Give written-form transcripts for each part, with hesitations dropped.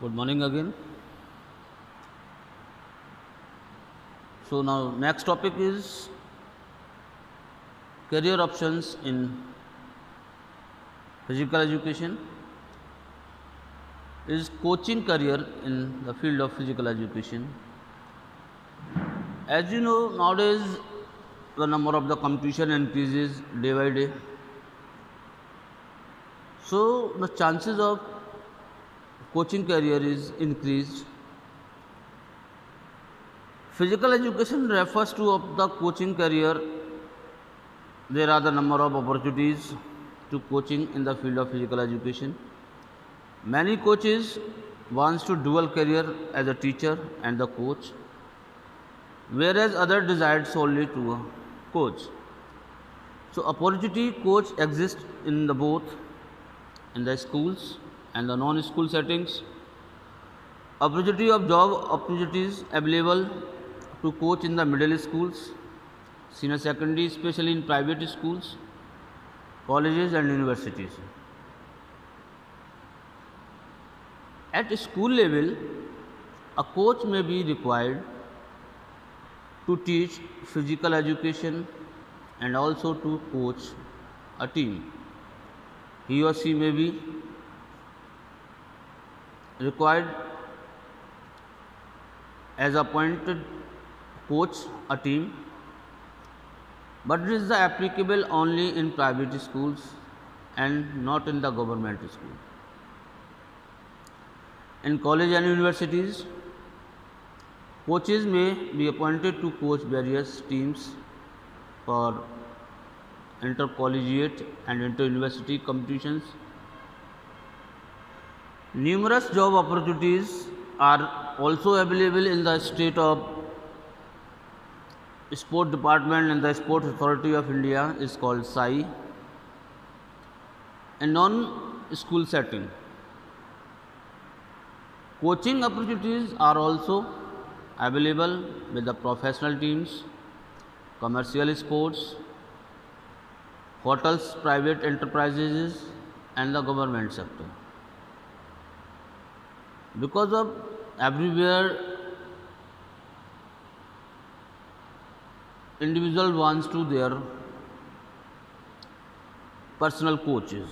Good morning again. So now next topic is career options in physical education. Is coaching career in the field of physical education? As you know, nowadays the number of the competition increases day by day. So the chances of coaching career is increased. Physical education refers to of the coaching career. There are the number of opportunities to coaching in the field of physical education. Many coaches wants to dual career as a teacher and the coach, whereas other desired solely to a coach. So opportunity coach exists in the both in the schools and the non-school settings. Opportunity of job opportunities available to coach in the middle schools, senior secondary, especially in private schools, colleges and universities. At school level, a coach may be required to teach physical education and also to coach a team. He or she may be required as appointed coach a team, but it is applicable only in private schools and not in the government school. In college and universities, coaches may be appointed to coach various teams for intercollegiate and inter-university competitions. Numerous job opportunities are also available in the state of sport department and the Sports Authority of India is called SAI. In non-school setting, coaching opportunities are also available with the professional teams, commercial sports, hotels, private enterprises and the government sector. Because of everywhere individual wants to their personal coaches.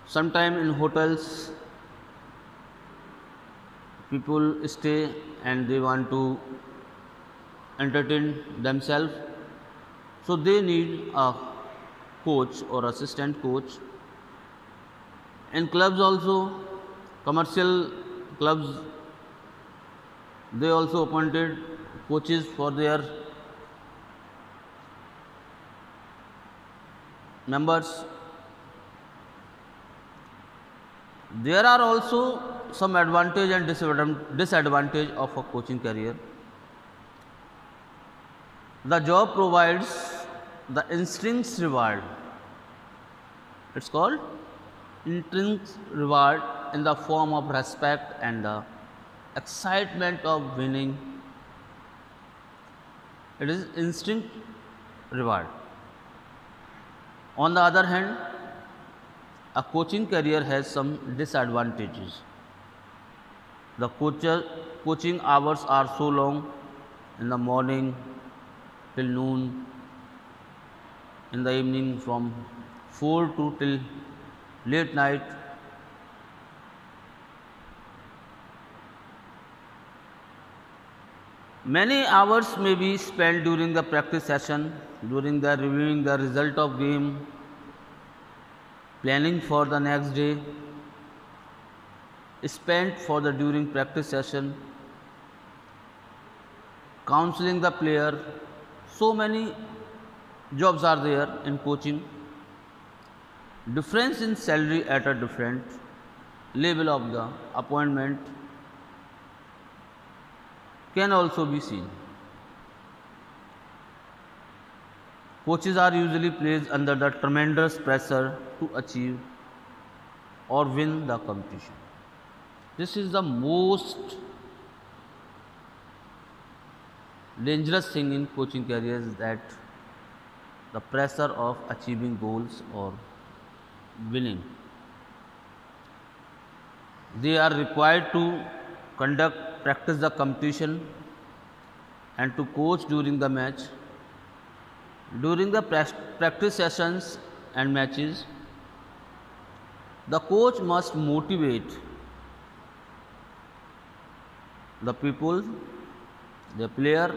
Sometime in hotels people stay and they want to entertain themselves, so they need a coach or assistant coach. In clubs also, commercial clubs, they also appointed coaches for their members. There are also some advantage and disadvantage of a coaching career. The job provides the intrinsic reward. It's called intrinsic reward in the form of respect and the excitement of winning. It is instinct reward. On the other hand, a coaching career has some disadvantages. The coaching hours are so long in the morning till noon, in the evening from 4 to till late night. Many hours may be spent during the practice session, during the reviewing the result of game, planning for the next day, spent for the during practice session, counseling the player. So many jobs are there in coaching. Difference in salary at a different level of the appointment can also be seen. Coaches are usually placed under the tremendous pressure to achieve or win the competition. This is the most dangerous thing in coaching careers, that the pressure of achieving goals or winning. They are required to practice the competition and to coach during the match. During the practice sessions and matches, the coach must motivate the people, the player,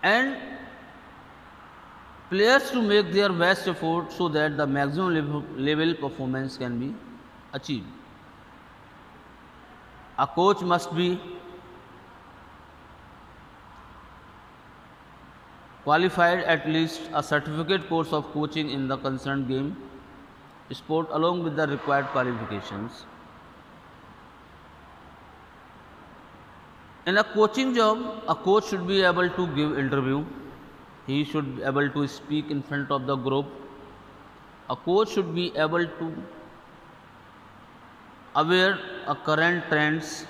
and players to make their best effort so that the maximum level performance can be achieved. A coach must be qualified at least a certificate course of coaching in the concerned game sport along with the required qualifications. In a coaching job, a coach should be able to give interview. He should be able to speak in front of the group. A coach should be able to aware of current trends,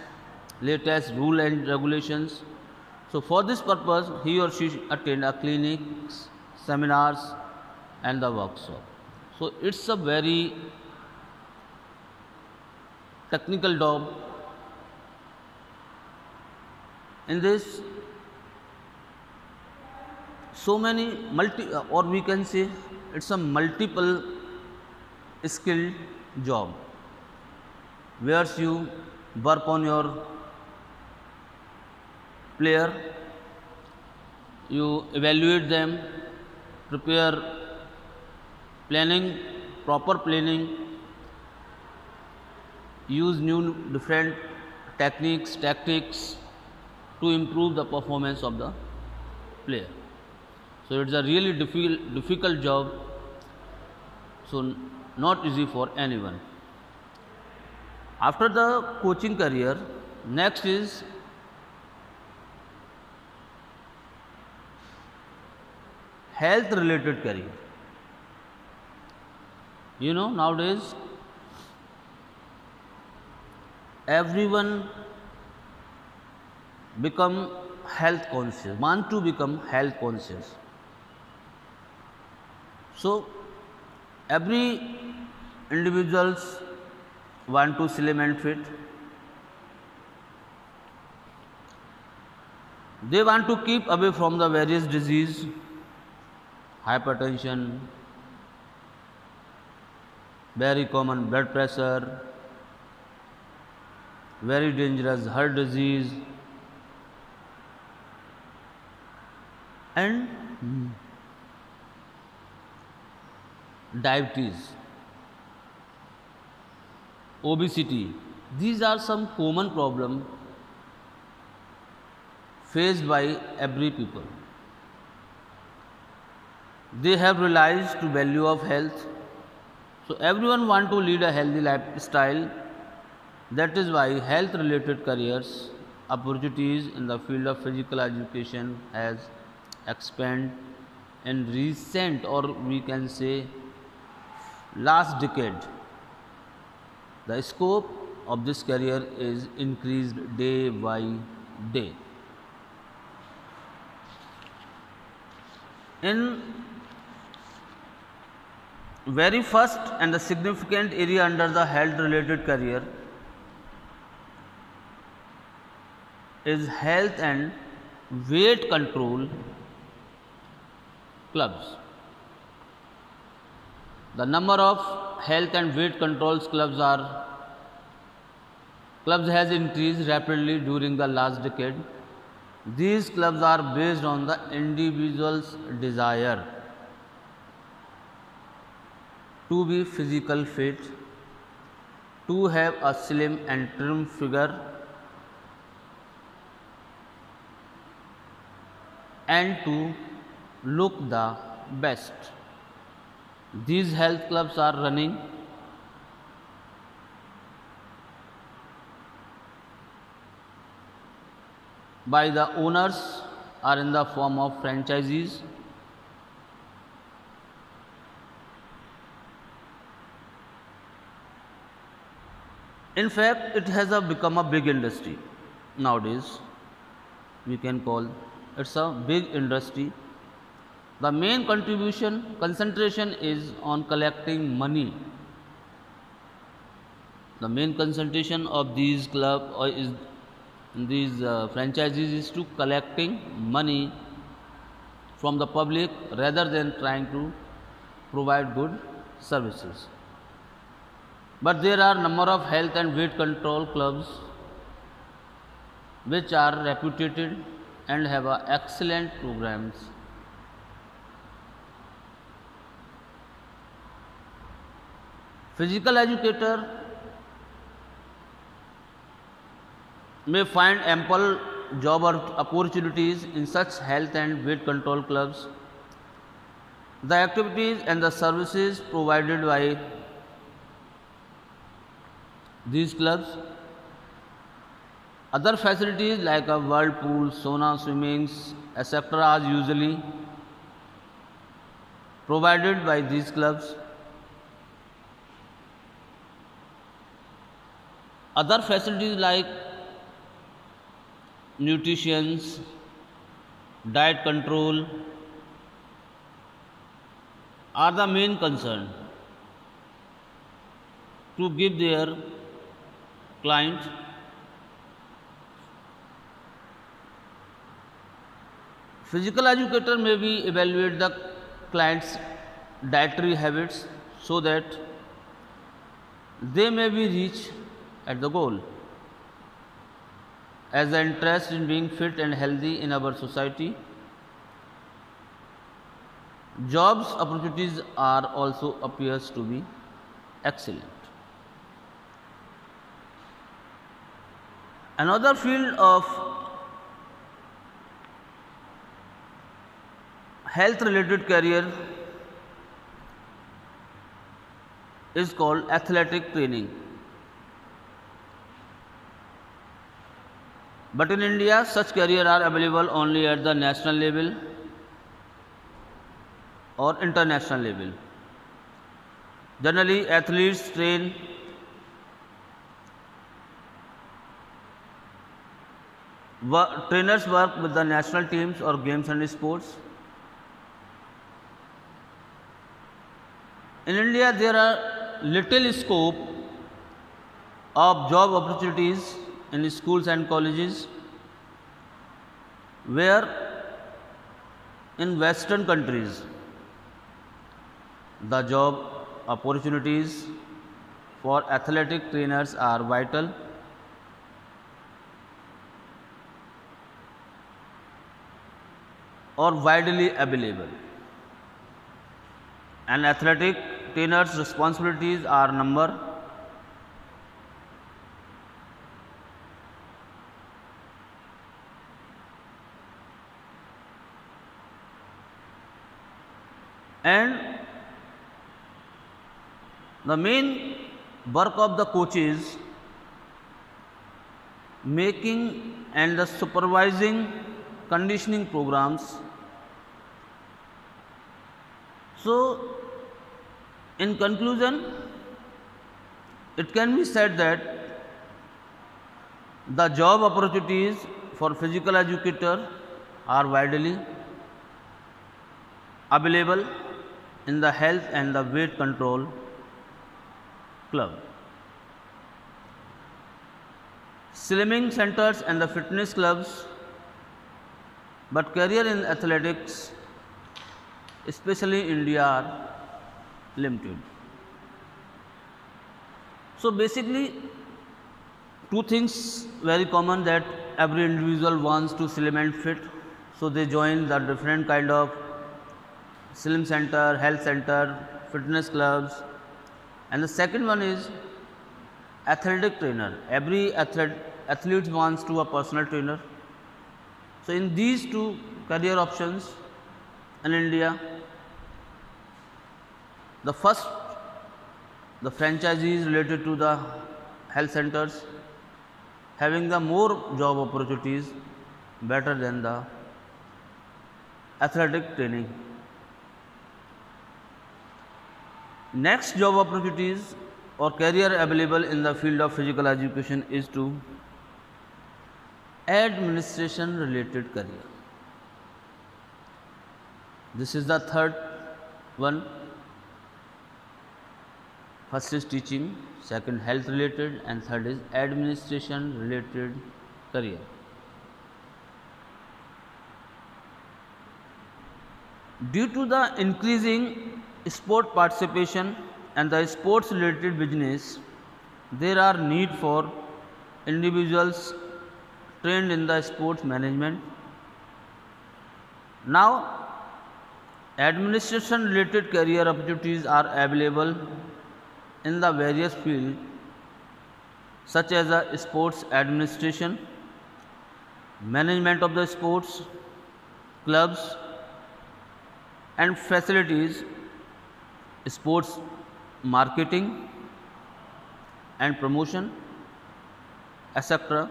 latest rule and regulations. So for this purpose, he or she should attend a clinics, seminars, and the workshop. So it's a very technical job. In this, so many or we can say it's a multiple skilled job where you work on your player, you evaluate them, prepare planning, proper planning, use new different techniques, tactics to improve the performance of the player. So it's a really difficult job, so not easy for anyone. After the coaching career, next is health related career. You know, nowadays everyone become health conscious, want to become health conscious. So every individuals want to slim and fit. They want to keep away from the various disease, hypertension, very common blood pressure, very dangerous heart disease, and diabetes, obesity. These are some common problems faced by every people. They have realized the value of health. So everyone want to lead a healthy lifestyle. That is why health related careers opportunities in the field of physical education has expanded in recent, or we can say last decade. The scope of this career is increased day by day. In very first and the significant area under the health related career is health and weight control clubs. The number of health and weight controls clubs has increased rapidly during the last decade. These clubs are based on the individual's desire to be physical fit, to have a slim and trim figure, and to look the best. These health clubs are running by the owners or in the form of franchisees. In fact, it has become a big industry nowadays. We can call it's a big industry. The main concentration is on collecting money The main concentration of these club or is these franchises is to collecting money from the public rather than trying to provide good services. But there are number of health and weight control clubs which are reputed and have excellent programs. Physical educator may find ample job opportunities in such health and weight control clubs. The activities and the services provided by these clubs, other facilities like a whirlpool, sauna, swimmings, etc. are usually provided by these clubs. Other facilities like nutrition, diet control are the main concern to give their clients. Physical educator may be evaluate the client's dietary habits so that they may be reach at the goal. As the interest in being fit and healthy in our society, jobs opportunities are also appears to be excellent. Another field of health related career is called athletic training. But in India, such careers are available only at the national level or international level. Generally, athletes trainers work with the national teams or games and sports. In India, there are little scope of job opportunities in schools and colleges, where in Western countries the job opportunities for athletic trainers are vital. Or widely available, and athletic trainers' responsibilities are number and the main work of the coaches making and the supervising conditioning programs. So, in conclusion, it can be said that the job opportunities for physical educator are widely available in the health and the weight control club, slimming centers and the fitness clubs, but career in athletics, especially in India, are limited. So basically, two things very common that every individual wants to slim and fit, so they join the different kind of slim center, health center, fitness clubs, and the second one is athletic trainer. Every athlete wants to a personal trainer. So in these two career options in India, the first, the franchisees related to the health centers having the more job opportunities better than the athletic training. Next job opportunities or career available in the field of physical education is to administration related career. This is the third one. First is teaching, second health related, and third is administration related career. Due to the increasing sport participation and the sports related business, there are need for individuals trained in the sports management. Now, administration related career opportunities are available in the various fields such as sports administration, management of the sports clubs and facilities, sports marketing and promotion, etc.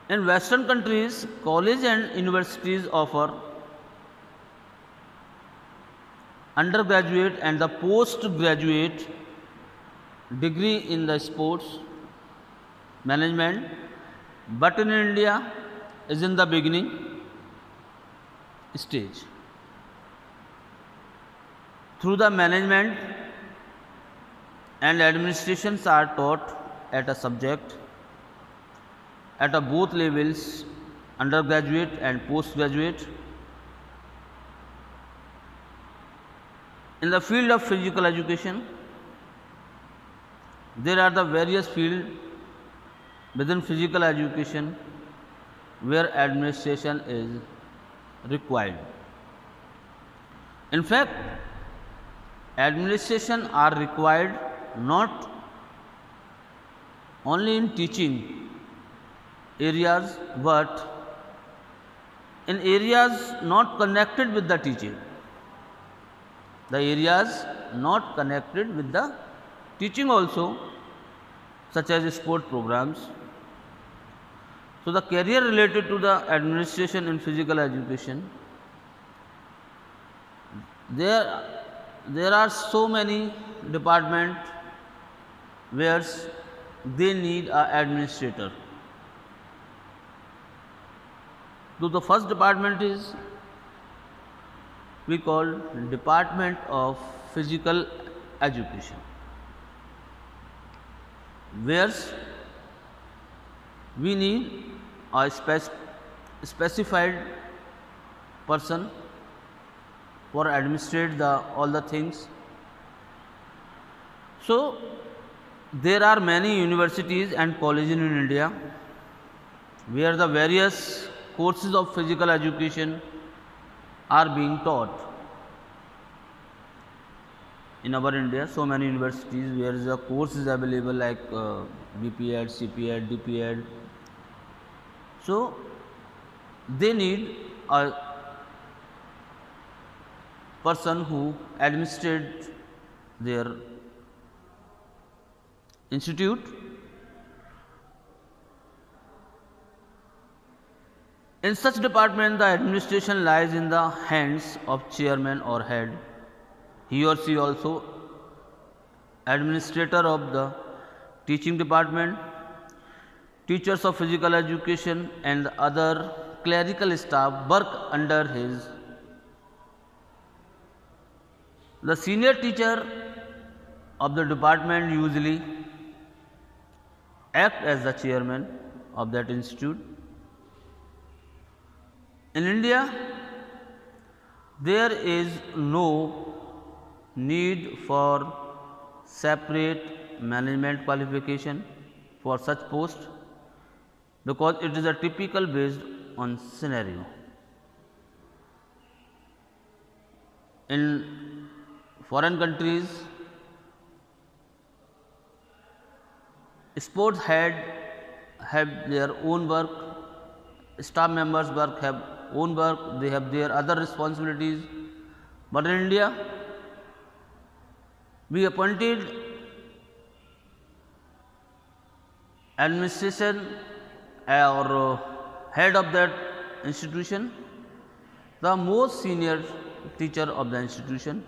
In Western countries, colleges and universities offer undergraduate and the postgraduate degree in the sports management, but in India is in the beginning stage. Through the management and administrations are taught at a subject at a both levels, undergraduate and postgraduate. In the field of physical education, there are the various fields within physical education where administration is required. In fact, administration are required not only in teaching areas but in areas not connected with the teaching. The areas not connected with the teaching also, such as sport programs. So, the career related to the administration in physical education, there are so many departments where they need an administrator. So, the first department is we call Department of Physical Education, where we need a specified person for administrate all the things. So, there are many universities and colleges in India where the various courses of physical education are being taught. In our India, so many universities where the course is available like BPEd, CPEd, DPEd. So, they need a person who administrates their institute. In such department, the administration lies in the hands of chairman or head. He or she also administrator of the teaching department. Teachers of physical education and other clerical staff work under his. The senior teacher of the department usually act as the chairman of that institute. In India, there is no need for separate management qualification for such post because it is a typical based on scenario. In foreign countries, sports head have their own work, staff members have own work, they have their other responsibilities. But in India, we appointed administration or head of that institution, the most senior teacher of the institution.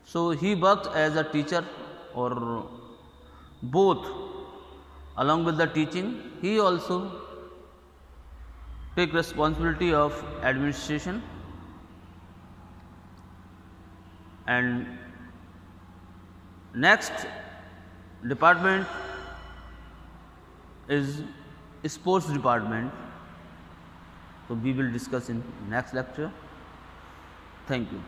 So, he works as a teacher or both along with the teaching. He also take responsibility of administration and Next department is sports department. So we will discuss in next lecture. Thank you.